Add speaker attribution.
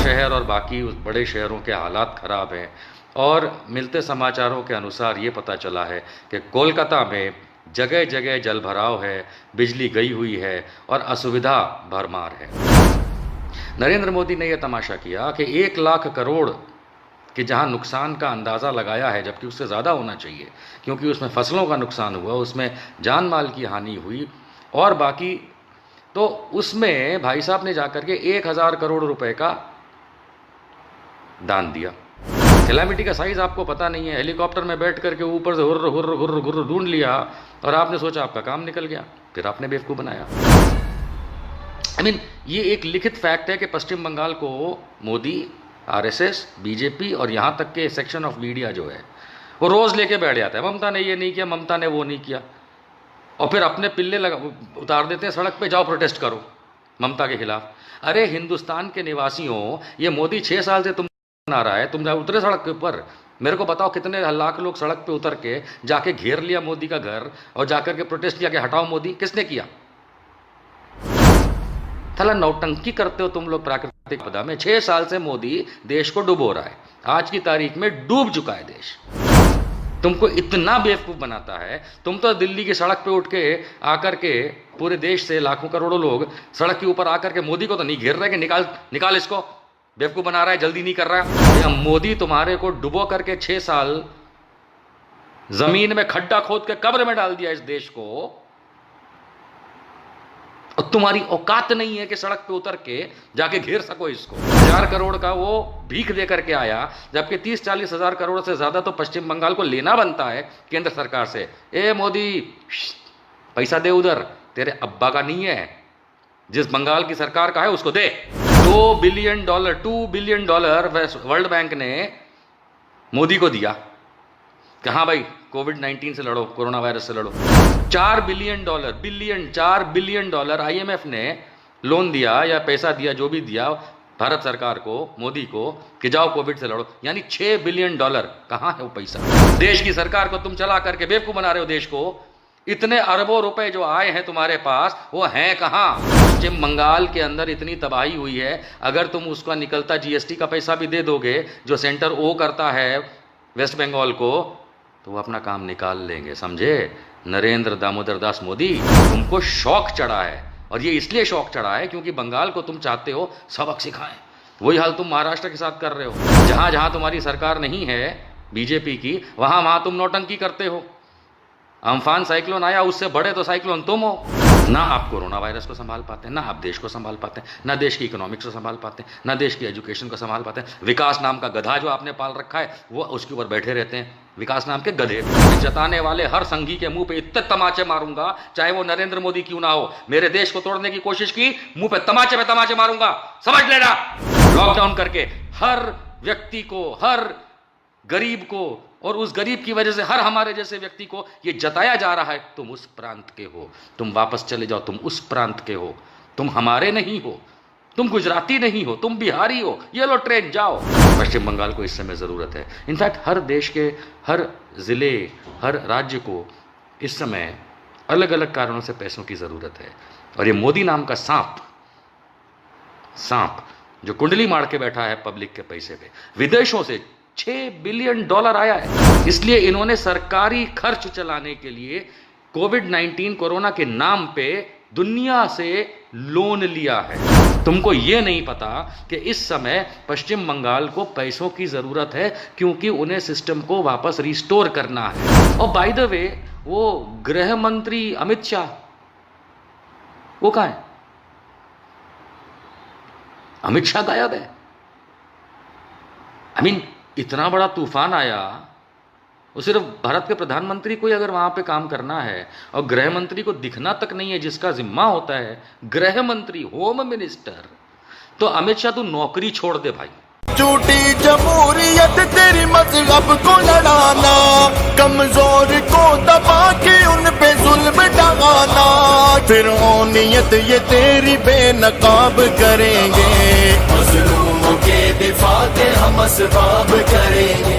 Speaker 1: शहर और बाकी बड़े शहरों के हालात ख़राब हैं और मिलते समाचारों के अनुसार ये पता चला है कि कोलकाता में जगह जगह जल भराव है, बिजली गई हुई है और असुविधा भरमार है। नरेंद्र मोदी ने यह तमाशा किया कि 1 लाख करोड़ कि जहां नुकसान का अंदाज़ा लगाया है, जबकि उससे ज़्यादा होना चाहिए क्योंकि उसमें फसलों का नुकसान हुआ, उसमें जान माल की हानि हुई और बाकी, तो उसमें भाई साहब ने जाकर के 1000 करोड़ रुपए का दान दिया। कैलामिटी का साइज़ आपको पता नहीं है, हेलीकॉप्टर में बैठ करके ऊपर से हुर्र हुर्र हुर्र हुर्र ढूंढ लिया और आपने सोचा आपका काम निकल गया, फिर आपने बेवकूफ़ बनाया। ये एक लिखित फैक्ट है कि पश्चिम बंगाल को मोदी, आरएसएस, बीजेपी और यहाँ तक के सेक्शन ऑफ मीडिया जो है वो रोज़ लेके बैठ जाता है, ममता ने ये नहीं किया, ममता ने वो नहीं किया, और फिर अपने पिल्ले उतार देते हैं सड़क पे, जाओ प्रोटेस्ट करो ममता के खिलाफ। अरे हिंदुस्तान के निवासियों, ये मोदी 6 साल से तुम बना रहा है, तुम जाओ उतरे सड़क के ऊपर, मेरे को बताओ कितने लाख लोग सड़क पे उतर के जाके घेर लिया मोदी का घर और जाकर के प्रोटेस्ट किया कि हटाओ मोदी, किसने किया? थला नौटंकी करते हो तुम लोग प्राकृतिक आपदा में। 6 साल से मोदी देश को डुबो रहा है, आज की तारीख में डूब चुका है देश। तुमको इतना बेवकूफ बनाता है, तुम तो दिल्ली की सड़क पे उठ के आकर के पूरे देश से लाखों करोड़ों लोग सड़क के ऊपर आकर के मोदी को तो नहीं घेर रहे कि निकाल इसको, बेवकूफ बना रहा है, जल्दी नहीं कर रहा है। या मोदी तुम्हारे को डुबो करके 6 साल जमीन में खड्डा खोद के कब्र में डाल दिया इस देश को, और तुम्हारी औकात नहीं है कि सड़क पे उतर के जाके घेर सको इसको। 1000 करोड़ का वो भीख दे करके आया, जबकि 30-40 हजार करोड़ से ज्यादा तो पश्चिम बंगाल को लेना बनता है केंद्र सरकार से। ए मोदी, पैसा दे, उधर तेरे अब्बा का नहीं है, जिस बंगाल की सरकार का है उसको दे। $2 बिलियन वर्ल्ड बैंक ने मोदी को दिया कि हाँ भाई कोविड-19 से लड़ो, कोरोना वायरस से लड़ो। $4 बिलियन IMF ने लोन दिया या पैसा दिया, जो भी दिया भारत सरकार को, मोदी को, कि जाओ कोविड से लड़ो। यानी $6 बिलियन, कहाँ है वो पैसा? देश की सरकार को तुम चला करके बेवकूफ बना रहे हो देश को। इतने अरबों रुपए जो आए हैं तुम्हारे पास, वो हैं कहाँ? पश्चिम बंगाल के अंदर इतनी तबाही हुई है, अगर तुम उसका निकलता GST का पैसा भी दे दोगे जो सेंटर ओ करता है वेस्ट बंगाल को, तो वो अपना काम निकाल लेंगे, समझे? नरेंद्र दामोदर दास मोदी, तुमको शौक चढ़ा है, और ये इसलिए शौक चढ़ा है क्योंकि बंगाल को तुम चाहते हो सबक सिखाएं। वही हाल तुम महाराष्ट्र के साथ कर रहे हो। जहां जहां तुम्हारी सरकार नहीं है बीजेपी की, वहां वहां तुम नौटंकी करते हो। अम्फान साइक्लोन आया, उससे बड़े तो साइक्लोन तुम हो। ना आप कोरोना वायरस को संभाल पाते हैं, ना आप देश को संभाल पाते हैं, ना देश की इकोनॉमिक्स को संभाल पाते हैं, ना देश की एजुकेशन को संभाल पाते हैं। विकास नाम का गधा जो आपने पाल रखा है, वो उसके ऊपर बैठे रहते हैं, विकास नाम के गधे। जताने वाले हर संघी के मुंह पे इतने तमाचे मारूंगा, चाहे वो नरेंद्र मोदी क्यों ना हो। मेरे देश को तोड़ने की कोशिश की, मुंह पे तमाचे मारूंगा, समझ लेना। लॉकडाउन करके हर व्यक्ति को, हर गरीब को, और उस गरीब की वजह से हर हमारे जैसे व्यक्ति को ये जताया जा रहा है तुम उस प्रांत के हो, तुम वापस चले जाओ, तुम उस प्रांत के हो, तुम हमारे नहीं हो, तुम गुजराती नहीं हो, तुम बिहारी हो, ये लो ट्रेन जाओ। पश्चिम बंगाल को इस समय ज़रूरत है। इनफैक्ट हर देश के हर ज़िले, हर राज्य को इस समय अलग अलग कारणों से पैसों की ज़रूरत है। और ये मोदी नाम का सांप जो कुंडली मार के बैठा है पब्लिक के पैसे पे, विदेशों से $6 बिलियन आया है। इसलिए इन्होंने सरकारी खर्च चलाने के लिए कोविड-19 कोरोना के नाम पे दुनिया से लोन लिया है। तुमको ये नहीं पता कि इस समय पश्चिम बंगाल को पैसों की जरूरत है क्योंकि उन्हें सिस्टम को वापस रिस्टोर करना है। और बाय द वे, वो गृह मंत्री अमित शाह, वो कहां है? अमित शाह गायब है। इतना बड़ा तूफान आया, वो सिर्फ भारत के प्रधानमंत्री को ही अगर वहां पे काम करना है और गृह मंत्री को दिखना तक नहीं है, जिसका जिम्मा होता है गृह मंत्री, होम मिनिस्टर, तो अमित शाह तू नौकरी छोड़ दे भाई।
Speaker 2: झूठी जमहूरियत तेरी मजहब को लड़ाना, कमजोर को दबा के उन पे जुल्म ढाना, फिर नियत ये तेरी बेनकाब करेंगे, मजलूमों के दिफा के हम असबाब करेंगे।